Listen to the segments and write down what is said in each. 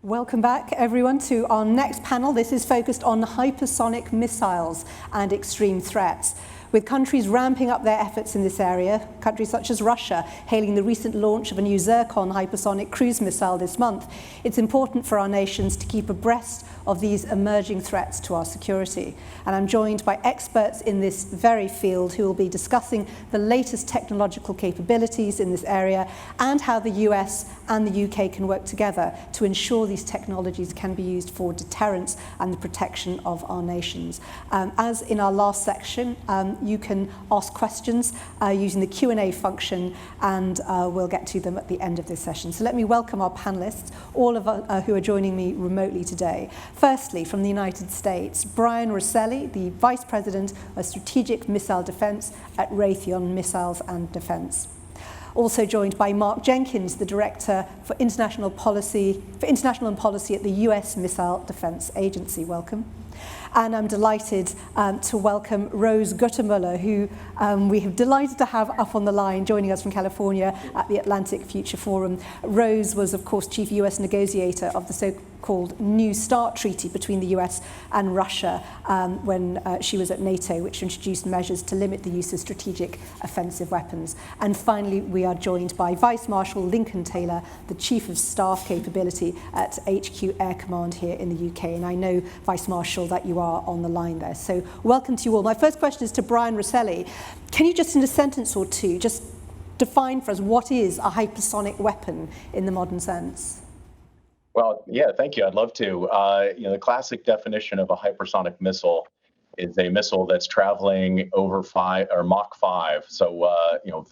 Welcome back, everyone, to our next panel. This is focused on hypersonic missiles and extreme threats. With countries ramping up their efforts in this area, countries such as Russia hailing the recent launch of a new Zircon hypersonic cruise missile this month, it's important for our nations to keep abreast of these emerging threats to our security. And I'm joined by experts in this very field who will be discussing the latest technological capabilities in this area and how the US and the UK can work together to ensure these technologies can be used for deterrence and the protection of our nations. As in our last section, you can ask questions using the Q&A function, and we'll get to them at the end of this session. So let me welcome our panelists, all of who are joining me remotely today. Firstly, from the United States, Brian Rosselli, the Vice President of Strategic Missile Defense at Raytheon Missiles and Defense. Also joined by Mark Jenkins, the Director for International Policy at the US Missile Defense Agency. Welcome. And I'm delighted to welcome Rose Guttemüller, who we have delighted to have up on the line, joining us from California at the Atlantic Future Forum. Rose was, of course, Chief US Negotiator of the so-called New START Treaty between the US and Russia when she was at NATO, which introduced measures to limit the use of strategic offensive weapons. And finally, we are joined by Vice Marshal Lincoln Taylor, the Chief of Staff Capability at HQ Air Command here in the UK. And I know, Vice Marshal, that you are on the line there. So welcome to you all. My first question is to Brian Rosselli. Can you just in a sentence or two just define for us what is a hypersonic weapon in the modern sense? Well, yeah, thank you. I'd love to. The classic definition of a hypersonic missile is a missile that's traveling over Mach 5, so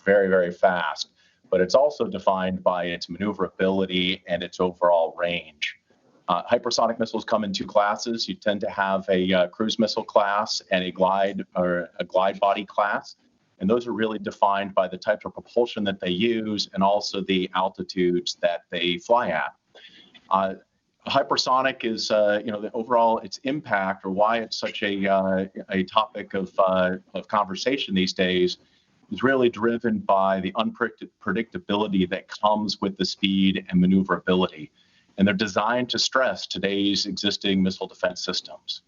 very, very fast. But it's also defined by its maneuverability and its overall range. Hypersonic missiles come in two classes. You tend to have a cruise missile class and a glide body class. And those are really defined by the type of propulsion that they use and also the altitudes that they fly at. Hypersonic is, the overall its impact, or why it's such a topic of conversation these days, is really driven by the unpredictability that comes with the speed and maneuverability. And they're designed to stress today's existing missile defense systems.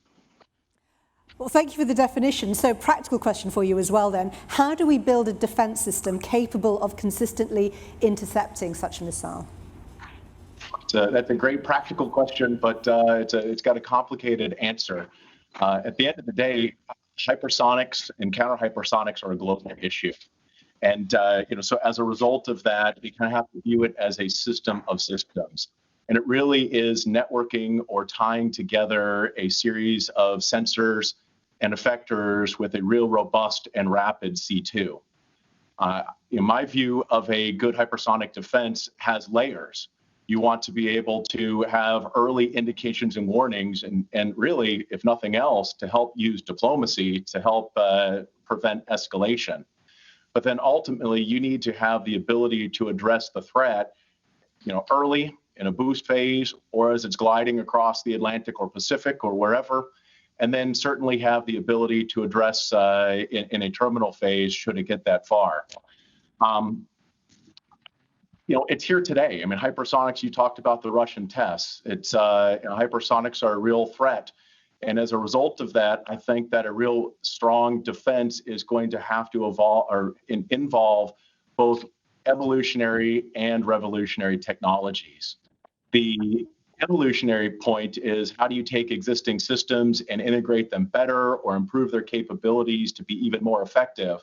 Well, thank you for the definition. So, practical question for you as well then. How do we build a defense system capable of consistently intercepting such a missile? That's a great practical question, but it's got a complicated answer. At the end of the day, hypersonics and counter-hypersonics are a global issue. And so as a result of that, we kind of have to view it as a system of systems. And it really is networking or tying together a series of sensors and effectors with a real robust and rapid C2. In my view of a good hypersonic defense has layers. You want to be able to have early indications and warnings and really, if nothing else, to help use diplomacy to help prevent escalation. But then ultimately, you need to have the ability to address the threat, early in a boost phase or as it's gliding across the Atlantic or Pacific or wherever, and then certainly have the ability to address in a terminal phase should it get that far. It's here today. I mean, hypersonics, you talked about the Russian tests. Hypersonics are a real threat. And as a result of that, I think that a real strong defense is going to have to involve both evolutionary and revolutionary technologies. The evolutionary point is how do you take existing systems and integrate them better or improve their capabilities to be even more effective?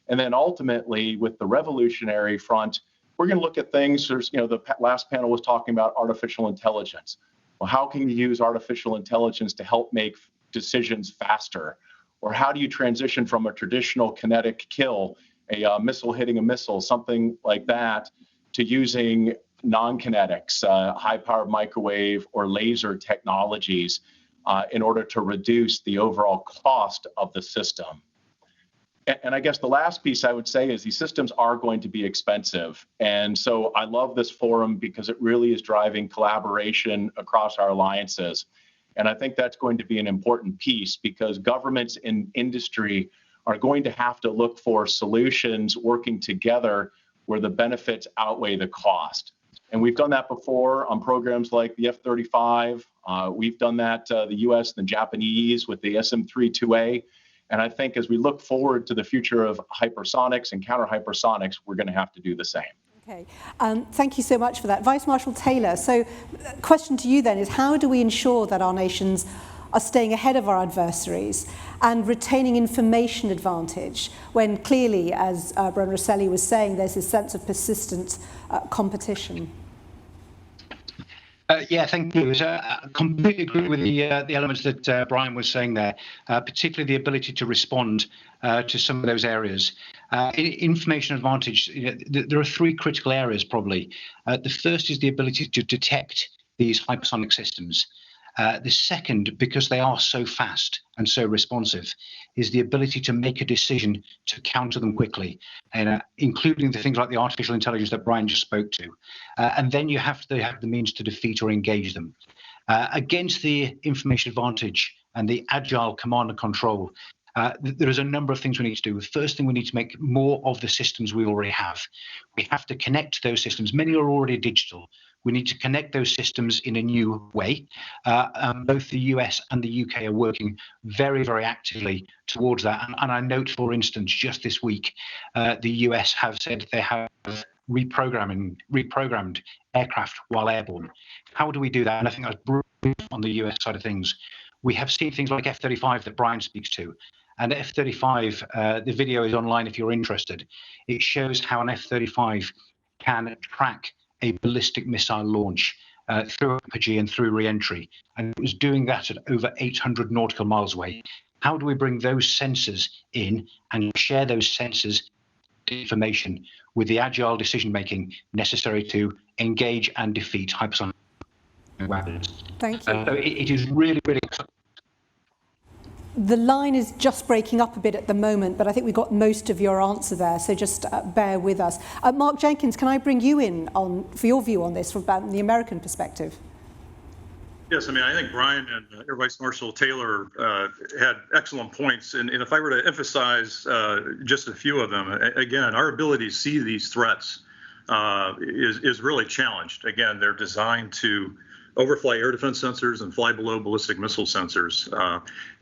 And then ultimately, with the revolutionary front, we're going to look at things. The last panel was talking about artificial intelligence. Well, how can you use artificial intelligence to help make decisions faster? Or how do you transition from a traditional kinetic kill, a missile hitting a missile, something like that, to using non-kinetics, high-powered microwave or laser technologies in order to reduce the overall cost of the system? And I guess the last piece I would say is these systems are going to be expensive. And so I love this forum because it really is driving collaboration across our alliances. And I think that's going to be an important piece because governments and industry are going to have to look for solutions working together where the benefits outweigh the cost. And we've done that before on programs like the F-35. We've done that, the US and the Japanese with the SM-32A. And I think as we look forward to the future of hypersonics and counter hypersonics, we're going to have to do the same. Okay, thank you so much for that. Vice Marshal Taylor, so question to you then is, how do we ensure that our nations are staying ahead of our adversaries and retaining information advantage when clearly, as Brian Rosselli was saying, there's this sense of persistent competition? Yeah, thank you. I completely agree with the elements that Brian was saying there, particularly the ability to respond to some of those areas. Information advantage, there are three critical areas probably. The first is the ability to detect these hypersonic systems. The second, because they are so fast and so responsive, is the ability to make a decision to counter them quickly, and including the things like the artificial intelligence that Brian just spoke to. And then you have to have the means to defeat or engage them. Against the information advantage and the agile command and control, there is a number of things we need to do. The first thing, we need to make more of the systems we already have. We have to connect those systems. Many are already digital. We need to connect those systems in a new way. Both the US and the UK are working very, very actively towards that. And I note, for instance, just this week, the US have said they have reprogrammed aircraft while airborne. How do we do that? And I think that's brilliant on the US side of things. We have seen things like F-35 that Brian speaks to. And F-35, the video is online if you're interested. It shows how an F-35 can track a ballistic missile launch through apogee and through re-entry. And it was doing that at over 800 nautical miles away. How do we bring those sensors in and share those sensors information with the agile decision-making necessary to engage and defeat hypersonic weapons? Thank you. So it is really, really... The line is just breaking up a bit at the moment, but I think we got most of your answer there, so just bear with us. Mark Jenkins, can I bring you in for your view on this from the American perspective? Yes, I mean, I think Brian and Air Vice Marshal Taylor had excellent points. And if I were to emphasize just a few of them, again, our ability to see these threats is really challenged. Again, they're designed to overfly air defense sensors and fly below ballistic missile sensors.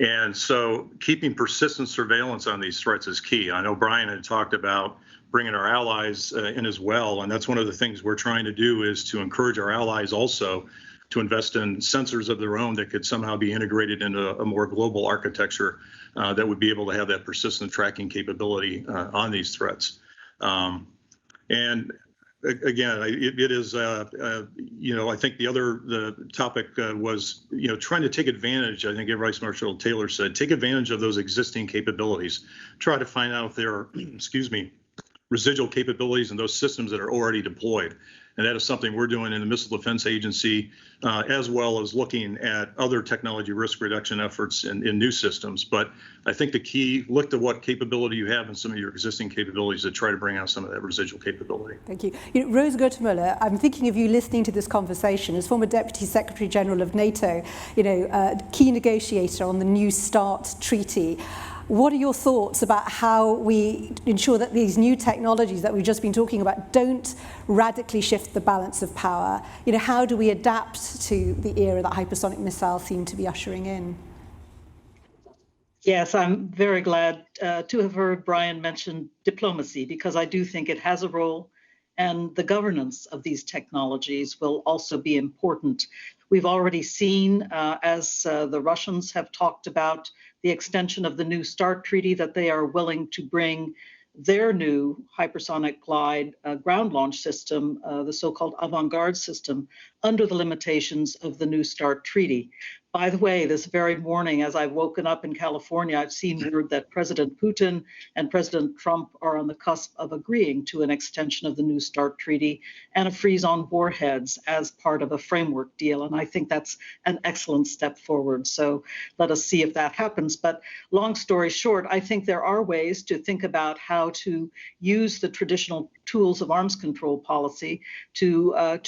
And so keeping persistent surveillance on these threats is key. I know Brian had talked about bringing our allies in as well. And that's one of the things we're trying to do, is to encourage our allies also to invest in sensors of their own that could somehow be integrated into a more global architecture that would be able to have that persistent tracking capability on these threats. And again, it is, I think the topic was, trying to take advantage. I think Air Vice Marshal Taylor said, take advantage of those existing capabilities. Try to find out if there are, residual capabilities in those systems that are already deployed. And that is something we're doing in the Missile Defense Agency, as well as looking at other technology risk reduction efforts in new systems. But I think the key, look to what capability you have in some of your existing capabilities to try to bring out some of that residual capability. Thank you. Rose Gottemoeller, I'm thinking of you listening to this conversation as former Deputy Secretary General of NATO, key negotiator on the New START treaty. What are your thoughts about how we ensure that these new technologies that we've just been talking about don't radically shift the balance of power? How do we adapt to the era that hypersonic missiles seem to be ushering in? Yes, I'm very glad to have heard Brian mention diplomacy, because I do think it has a role, and the governance of these technologies will also be important. We've already seen, as the Russians have talked about, the extension of the New START treaty, that they are willing to bring their new hypersonic glide ground launch system, the so-called avant-garde system, under the limitations of the New START treaty. By the way, this very morning, as I've woken up in California, I've seen word that President Putin and President Trump are on the cusp of agreeing to an extension of the New START treaty and a freeze on warheads as part of a framework deal. And I think that's an excellent step forward. So let us see if that happens. But long story short, I think there are ways to think about how to use the traditional tools of arms control policy to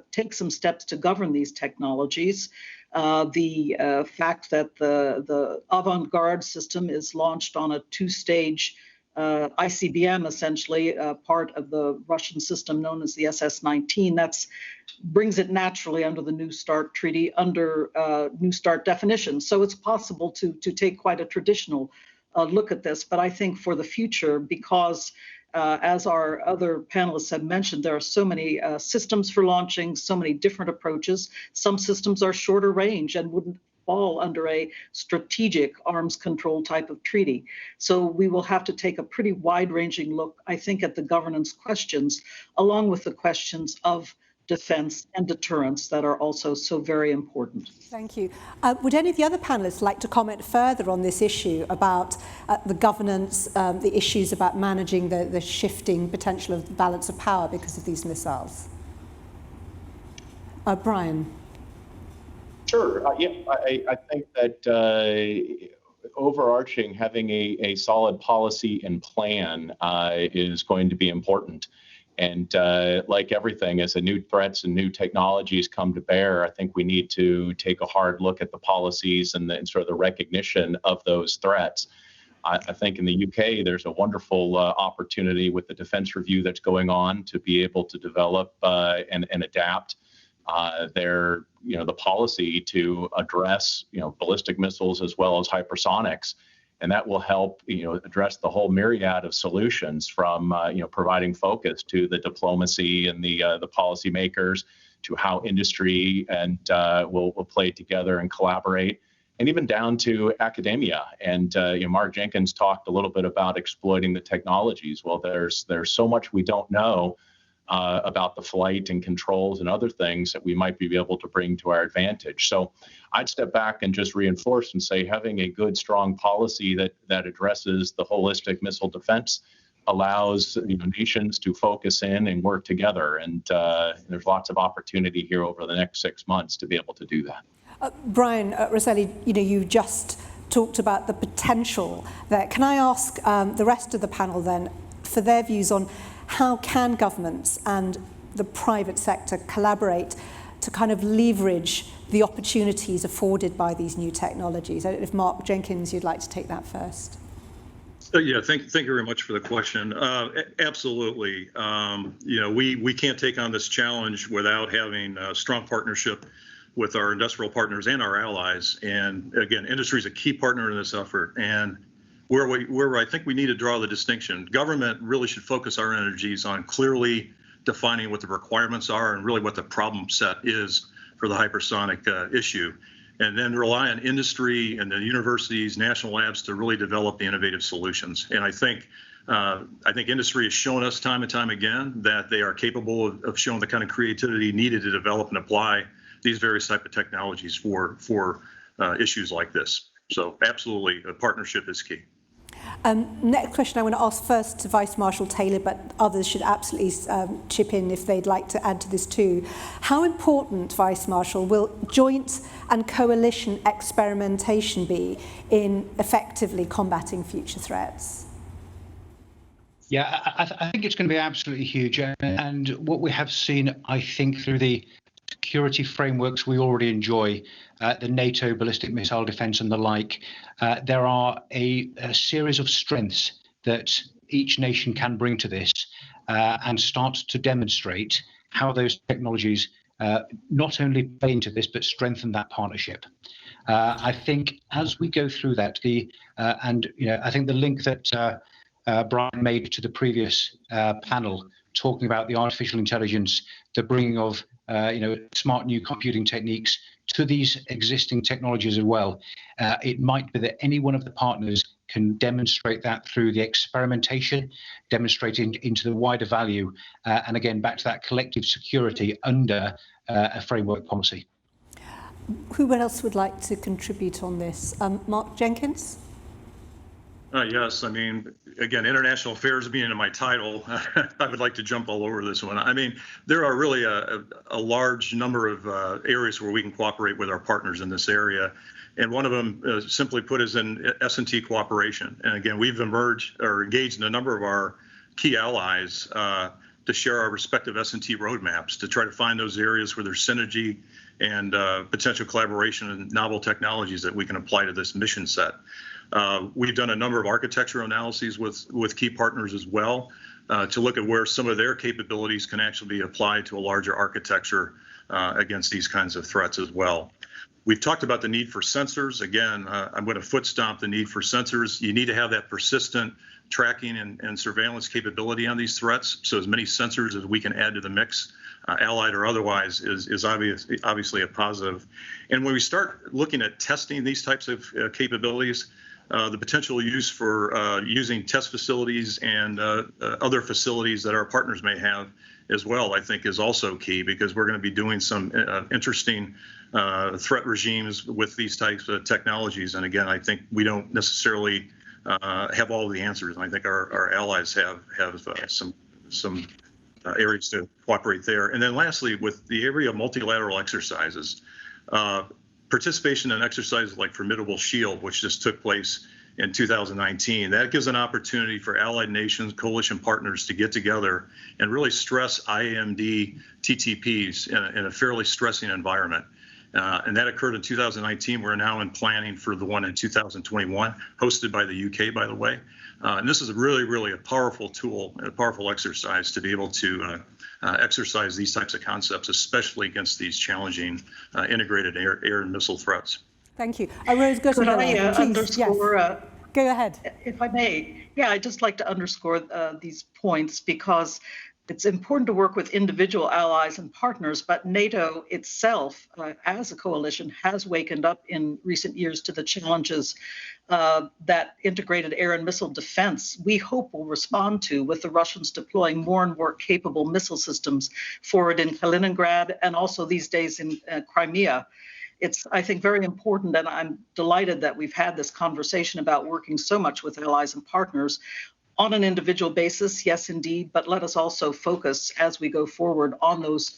take some steps to govern these technologies. The fact that the avant-garde system is launched on a two-stage ICBM, essentially part of the Russian system known as the SS-19. That brings it naturally under the New START treaty, under New START definition. So it's possible to take quite a traditional look at this. But I think for the future, because as our other panelists have mentioned, there are so many systems for launching, so many different approaches. Some systems are shorter range and wouldn't fall under a strategic arms control type of treaty. So we will have to take a pretty wide-ranging look, I think, at the governance questions, along with the questions of defense and deterrence that are also so very important. Thank you. Would any of the other panelists like to comment further on this issue about the governance, the issues about managing the shifting potential of the balance of power because of these missiles? Brian. Sure. I think that overarching, having a solid policy and plan is going to be important. And like everything, as the new threats and new technologies come to bear, I think we need to take a hard look at the policies and sort of the recognition of those threats. I think in the UK, there's a wonderful opportunity with the defense review that's going on to be able to develop and adapt the policy to address, ballistic missiles as well as hypersonics. And that will help, address the whole myriad of solutions from, providing focus to the diplomacy and the policymakers, to how industry and will play together and collaborate, and even down to academia. And Mark Jenkins talked a little bit about exploiting the technologies. Well, there's so much we don't know about the flight and controls and other things that we might be able to bring to our advantage. So I'd step back and just reinforce and say having a good, strong policy that addresses the holistic missile defense allows nations to focus in and work together. And there's lots of opportunity here over the next 6 months to be able to do that. Brian, Rosselli, you just talked about the potential there. Can I ask the rest of the panel then for their views on how can governments and the private sector collaborate to kind of leverage the opportunities afforded by these new technologies? I don't know if Mark Jenkins, you'd like to take that first. Yeah, thank you very much for the question. Absolutely. We can't take on this challenge without having a strong partnership with our industrial partners and our allies. And again, industry is a key partner in this effort. And where I think we need to draw the distinction, government really should focus our energies on clearly defining what the requirements are and really what the problem set is for the hypersonic issue, and then rely on industry and the universities, national labs to really develop the innovative solutions. And I think industry has shown us time and time again that they are capable of showing the kind of creativity needed to develop and apply these various type of technologies for issues like this. So absolutely, a partnership is key. Next question I want to ask first to Vice Marshal Taylor, but others should absolutely chip in if they'd like to add to this too. How important, Vice Marshal, will joint and coalition experimentation be in effectively combating future threats? Yeah, I think it's going to be absolutely huge. And what we have seen, I think, through the security frameworks we already enjoy, the NATO ballistic missile defense and the like, there are a series of strengths that each nation can bring to this and start to demonstrate how those technologies not only play into this, but strengthen that partnership. I think as we go through that, I think the link that Brian made to the previous panel, talking about the artificial intelligence, the bringing of smart new computing techniques to these existing technologies as well. It might be that any one of the partners can demonstrate that through the experimentation, demonstrating into the wider value, and again, back to that collective security under a framework policy. Who else would like to contribute on this? Mark Jenkins? Yes, I mean, again, international affairs being in my title, I would like to jump all over this one. I mean, there are really a large number of areas where we can cooperate with our partners in this area. And one of them, simply put, is in S&T cooperation. And again, we've engaged in a number of our key allies to share our respective S&T roadmaps to try to find those areas where there's synergy and potential collaboration and novel technologies that we can apply to this mission set. We've done a number of architecture analyses with key partners as well to look at where some of their capabilities can actually be applied to a larger architecture against these kinds of threats as well. We've talked about the need for sensors. Again, I'm going to foot stomp the need for sensors. You need to have that persistent tracking and surveillance capability on these threats. So as many sensors as we can add to the mix, allied or otherwise, is obviously a positive. And when we start looking at testing these types of capabilities, the potential use for using test facilities and other facilities that our partners may have as well, I think is also key, because we're going to be doing some interesting threat regimes with these types of technologies. And again, I think we don't necessarily have all of the answers. And I think our allies have some areas to cooperate there. And then lastly, with the area of multilateral exercises, participation in exercises like Formidable Shield, which just took place in 2019, that gives an opportunity for allied nations, coalition partners to get together and really stress IAMD TTPs in a fairly stressing environment. And that occurred in 2019. We're now in planning for the one in 2021, hosted by the UK, by the way. And this is really a powerful tool and a powerful exercise to be able to exercise these types of concepts, especially against these challenging integrated air and missile threats. Thank you. Rose, go Could I underscore? Yes. Go ahead. If I may. Yeah, I'd just like to underscore these points, because it's important to work with individual allies and partners, but NATO itself, as a coalition, has wakened up in recent years to the challenges that integrated air and missile defense, we hope, will respond to, with the Russians deploying more and more capable missile systems forward in Kaliningrad and also these days in Crimea. It's, I think, very important, and I'm delighted that we've had this conversation about working so much with allies and partners on an individual basis, yes, indeed, but let us also focus as we go forward on those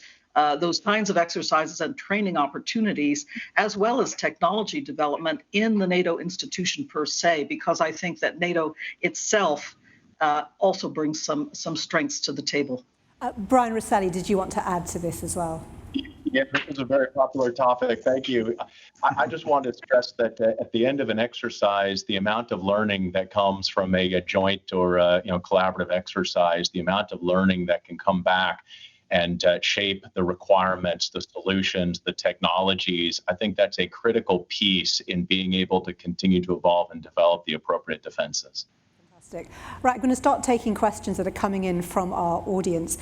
kinds of exercises and training opportunities, as well as technology development in the NATO institution per se, because I think that NATO itself also brings some strengths to the table. Brian Rosselli, did you want to add to this as well? Yeah, this is a very popular topic. Thank you. I just wanted to stress that at the end of an exercise, the amount of learning that comes from a joint or collaborative exercise, the amount of learning that can come back and shape the requirements, the solutions, the technologies, I think that's a critical piece in being able to continue to evolve and develop the appropriate defenses. Fantastic. Right, I'm going to start taking questions that are coming in from our audience.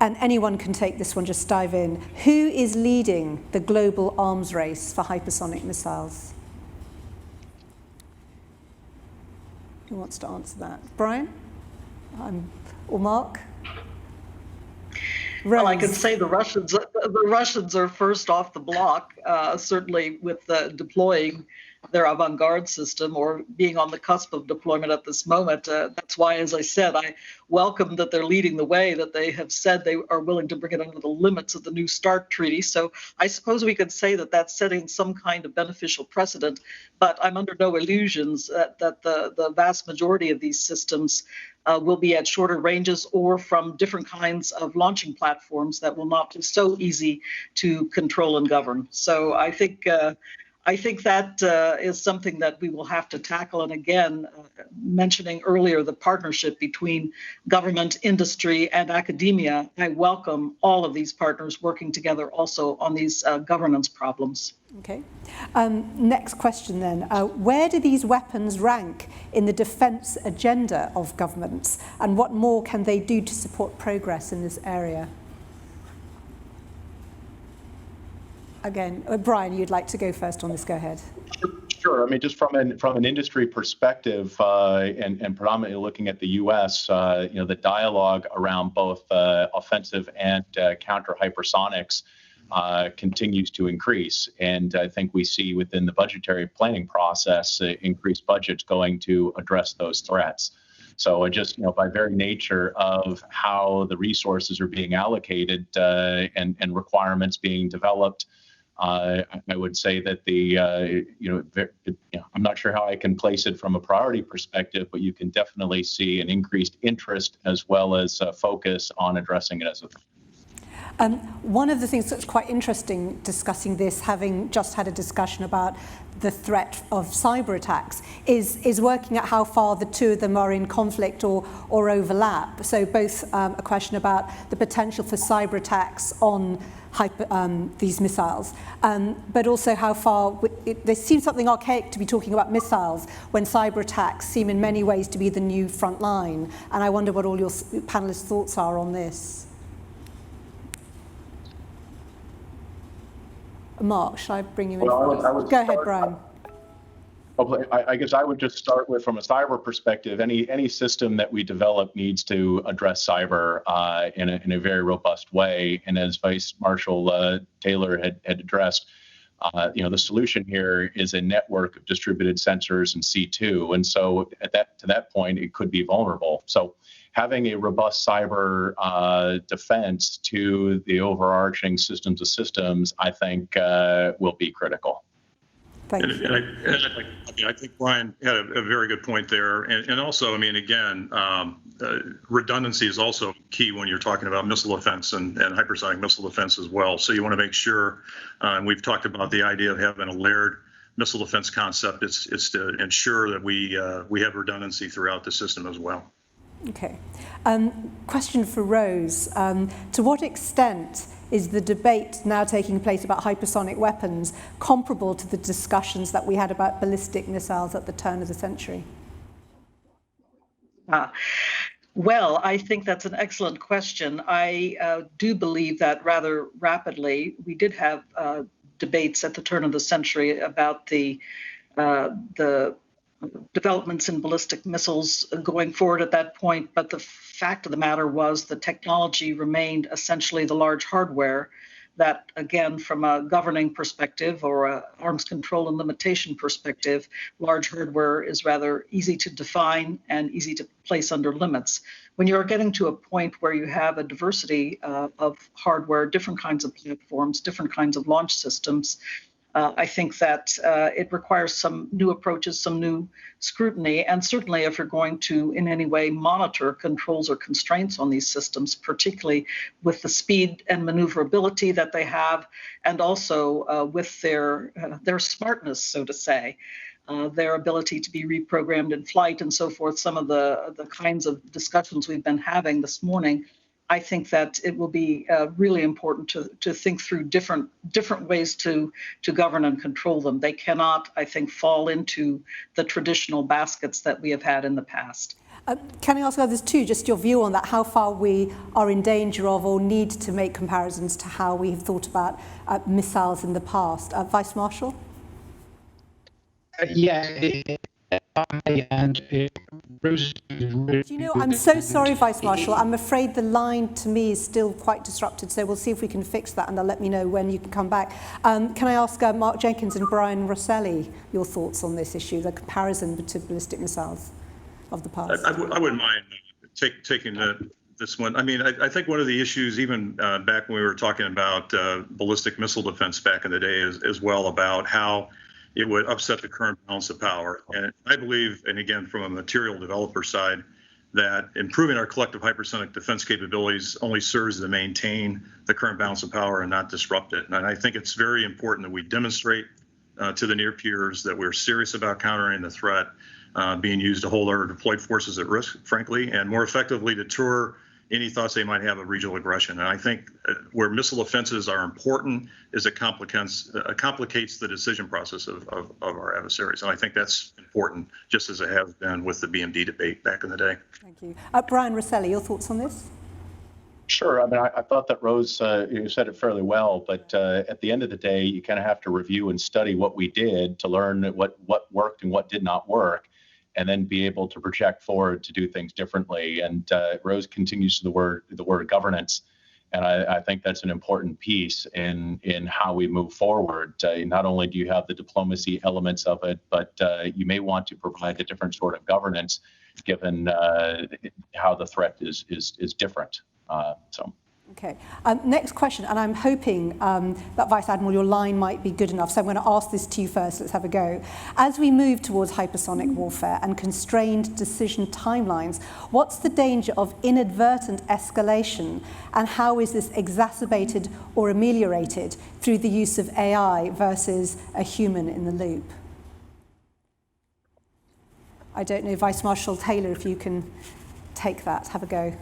And anyone can take this one, just dive in. Who is leading the global arms race for hypersonic missiles? Who wants to answer that? Brian? Or Mark? Rose. Well, I can say the Russians are first off the block, certainly with deploying their avant-garde system, or being on the cusp of deployment at this moment. That's why, as I said, I welcome that they're leading the way, that they have said they are willing to bring it under the limits of the New START treaty. So I suppose we could say that that's setting some kind of beneficial precedent, but I'm under no illusions that the vast majority of these systems will be at shorter ranges or from different kinds of launching platforms that will not be so easy to control and govern. So I think that is something that we will have to tackle. And again, mentioning earlier the partnership between government, industry, and academia, I welcome all of these partners working together also on these governance problems. Okay. Next question then. Where do these weapons rank in the defense agenda of governments, and what more can they do to support progress in this area? Again, Brian, you'd like to go first on this. Go ahead. Sure. I mean, just from an industry perspective, and predominantly looking at the U.S., the dialogue around both offensive and counter hypersonics continues to increase, and I think we see within the budgetary planning process increased budgets going to address those threats. So just by very nature of how the resources are being allocated and requirements being developed. I would say that I'm not sure how I can place it from a priority perspective, but you can definitely see an increased interest as well as focus on addressing it as a threat. One of the things that's quite interesting discussing this, having just had a discussion about the threat of cyber attacks, is working out how far the two of them are in conflict or overlap. So both a question about the potential for cyber attacks on these missiles, but also how far, there seems something archaic to be talking about missiles when cyber attacks seem in many ways to be the new front line. And I wonder what all your panelists' thoughts are on this. Mark, shall I bring you in? Well, I would Go ahead, Brian. I guess I would just start with, from a cyber perspective, any system that we develop needs to address cyber in a very robust way. And as Vice Marshal Taylor had addressed, the solution here is a network of distributed sensors and C2. And so to that point, it could be vulnerable. So having a robust cyber defense to the overarching systems of systems, I think, will be critical. Thank you. I think Brian had a very good point there. And also, I mean, again, redundancy is also key when you're talking about missile defense and hypersonic missile defense as well. So you want to make sure, and we've talked about the idea of having a layered missile defense concept. It's to ensure that we have redundancy throughout the system as well. Okay. Question for Rose. To what extent is the debate now taking place about hypersonic weapons comparable to the discussions that we had about ballistic missiles at the turn of the century? Well, I think that's an excellent question. I do believe that rather rapidly we did have debates at the turn of the century about the developments in ballistic missiles going forward at that point, but the fact of the matter was the technology remained essentially the large hardware that, again, from a governing perspective or a arms control and limitation perspective, large hardware is rather easy to define and easy to place under limits. When you're getting to a point where you have a diversity of hardware, different kinds of platforms, different kinds of launch systems, I think that it requires some new approaches, some new scrutiny, and certainly if you're going to in any way monitor controls or constraints on these systems, particularly with the speed and maneuverability that they have, and also with their smartness, so to say, their ability to be reprogrammed in flight and so forth, some of the kinds of discussions we've been having this morning, I think that it will be really important to think through different ways to govern and control them. They cannot, I think, fall into the traditional baskets that we have had in the past. Can I ask others too, just your view on that, how far we are in danger of or need to make comparisons to how we have thought about missiles in the past? Vice Marshal? Rose. Do you know, I'm so sorry, Vice Marshal. I'm afraid the line to me is still quite disrupted, so we'll see if we can fix that, and they'll let me know when you can come back. Can I ask Mark Jenkins and Brian Rosselli your thoughts on this issue, the comparison to ballistic missiles of the past? I wouldn't mind taking this one. I mean, I think one of the issues, even back when we were talking about ballistic missile defense back in the day, is as well about how it would upset the current balance of power. And I believe, and again, from a material developer side, that improving our collective hypersonic defense capabilities only serves to maintain the current balance of power and not disrupt it. And I think it's very important that we demonstrate to the near peers that we're serious about countering the threat being used to hold our deployed forces at risk, frankly, and more effectively deter any thoughts they might have of regional aggression. And I think where missile offenses are important is it complicates the decision process of our adversaries. And I think that's important, just as it has been with the BMD debate back in the day. Thank you. Brian Rosselli, your thoughts on this? Sure. I mean, I thought that Rose, you said it fairly well, but at the end of the day, you kind of have to review and study what we did to learn what worked and what did not work, and then be able to project forward to do things differently. And Rose continues to the word governance, and I think that's an important piece in how we move forward. Not only do you have the diplomacy elements of it, but you may want to provide a different sort of governance given how the threat is different. Okay, next question, and I'm hoping that Vice Admiral, your line might be good enough, so I'm going to ask this to you first. Let's have a go. As we move towards hypersonic warfare and constrained decision timelines, what's the danger of inadvertent escalation, and how is this exacerbated or ameliorated through the use of AI versus a human in the loop? I don't know, Vice Marshal Taylor, if you can take that, have a go.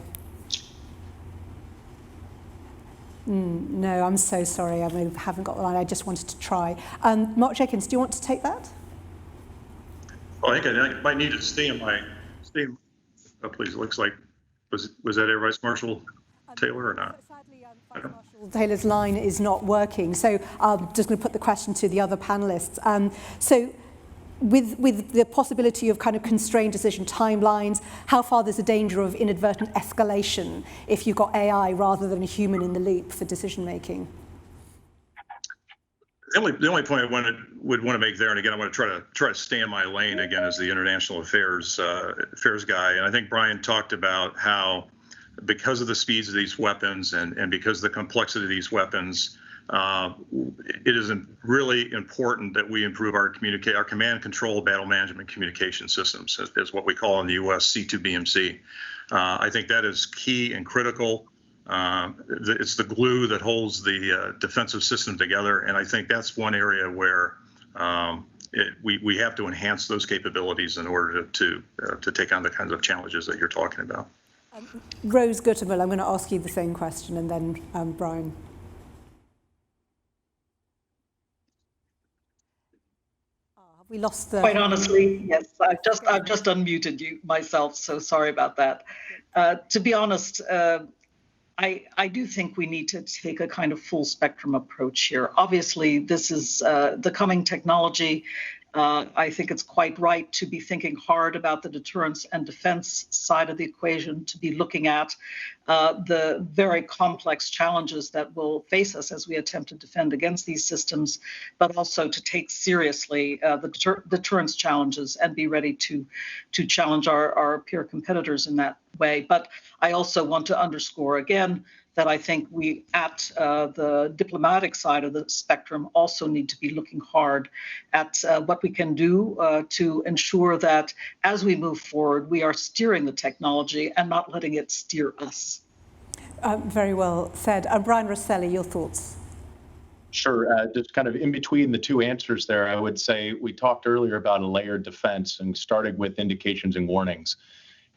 No, I'm so sorry. I haven't got the line. I just wanted to try. Mark Jenkins, do you want to take that? Well, I think I might need to stay in my Oh, please, it looks like, was that Air Vice Marshal Taylor or not? Sadly, Vice Marshal Taylor's line is not working, so I'm just going to put the question to the other panelists. So with the possibility of kind of constrained decision timelines, how far there's a danger of inadvertent escalation if you've got AI rather than a human in the loop for decision making? The only point I would want to make there, and again, I want to try to stay in my lane again as the international affairs guy. And I think Brian talked about how, because of the speeds of these weapons and because of the complexity of these weapons, it is really important that we improve our command and control battle management communication systems, is what we call in the U.S. C2BMC. I think that is key and critical. It's the glue that holds the defensive system together, and I think that's one area where we have to enhance those capabilities in order to take on the kinds of challenges that you're talking about. Rose Guttermill, I'm going to ask you the same question, and then Brian. We lost the... Quite honestly, yes. I've just unmuted you myself, so sorry about that. To be honest, I do think we need to take a kind of full spectrum approach here. Obviously, this is the coming technology. I think it's quite right to be thinking hard about the deterrence and defense side of the equation, to be looking at the very complex challenges that will face us as we attempt to defend against these systems, but also to take seriously the deterrence challenges and be ready to challenge our peer competitors in that way. But I also want to underscore again that I think we, at the diplomatic side of the spectrum, also need to be looking hard at what we can do to ensure that as we move forward, we are steering the technology and not letting it steer us. Very well said. Brian Rosselli, your thoughts? Sure. Just kind of in between the two answers there, I would say we talked earlier about a layered defense and started with indications and warnings.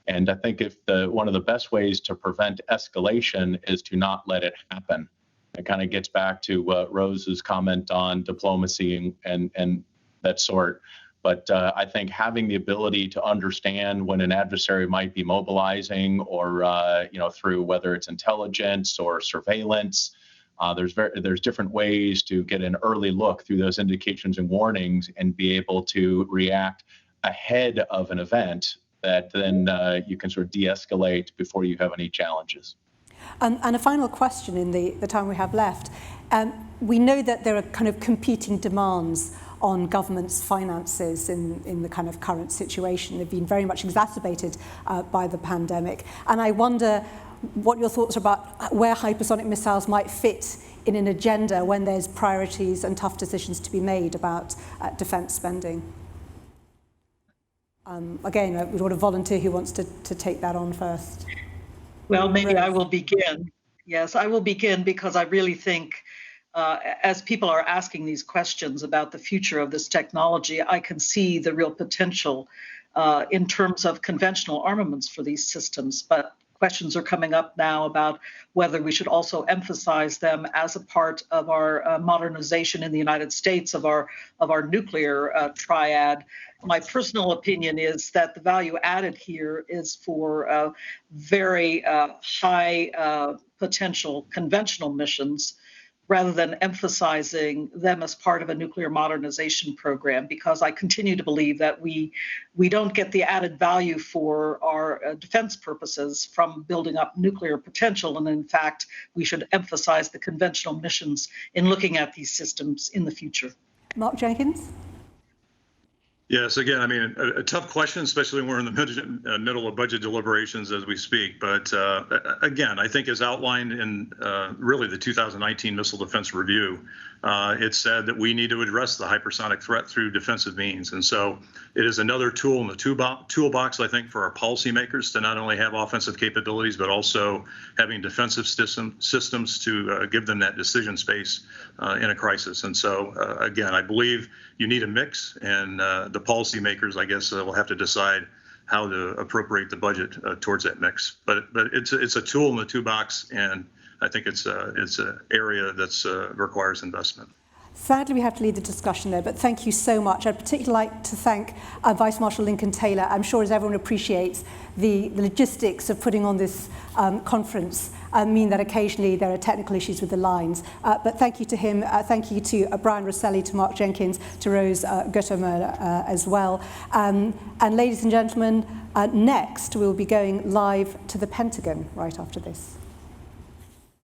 And I think one of the best ways to prevent escalation is to not let it happen. It kind of gets back to Rose's comment on diplomacy and that sort. But I think having the ability to understand when an adversary might be mobilizing, or through whether it's intelligence or surveillance, there's different ways to get an early look through those indications and warnings and be able to react ahead of an event that then you can sort of de-escalate before you have any challenges. And a final question in the time we have left. We know that there are kind of competing demands on governments' finances in the kind of current situation. They've been very much exacerbated by the pandemic. And I wonder what your thoughts are about where hypersonic missiles might fit in an agenda when there's priorities and tough decisions to be made about defense spending. Again, we want a volunteer who wants to take that on first. Well, maybe I will begin. Yes, I will begin because I really think as people are asking these questions about the future of this technology, I can see the real potential in terms of conventional armaments for these systems. But questions are coming up now about whether we should also emphasize them as a part of our modernization in the United States of our nuclear triad. My personal opinion is that the value added here is for very high potential conventional missions, rather than emphasizing them as part of a nuclear modernization program, because I continue to believe that we don't get the added value for our defense purposes from building up nuclear potential. And in fact, we should emphasize the conventional missions in looking at these systems in the future. Mark Jenkins? Yes, again, I mean, a tough question, especially when we're in the middle of budget deliberations as we speak. But again, I think as outlined in really the 2019 Missile Defense Review, it said that we need to address the hypersonic threat through defensive means. And so it is another tool in the toolbox, I think, for our policymakers to not only have offensive capabilities, but also having defensive systems to give them that decision space in a crisis. And so, again, I believe you need a mix, and the policymakers, I guess, will have to decide how to appropriate the budget towards that mix. But it's a tool in the toolbox, and I think it's an area that's requires investment. Sadly, we have to leave the discussion there, but thank you so much. I'd particularly like to thank Vice Marshal Lincoln Taylor. I'm sure, as everyone appreciates, the logistics of putting on this conference mean that occasionally there are technical issues with the lines. But thank you to him. Thank you to Brian Rosselli, to Mark Jenkins, to Rose Guttermer as well. And ladies and gentlemen, next we'll be going live to the Pentagon right after this.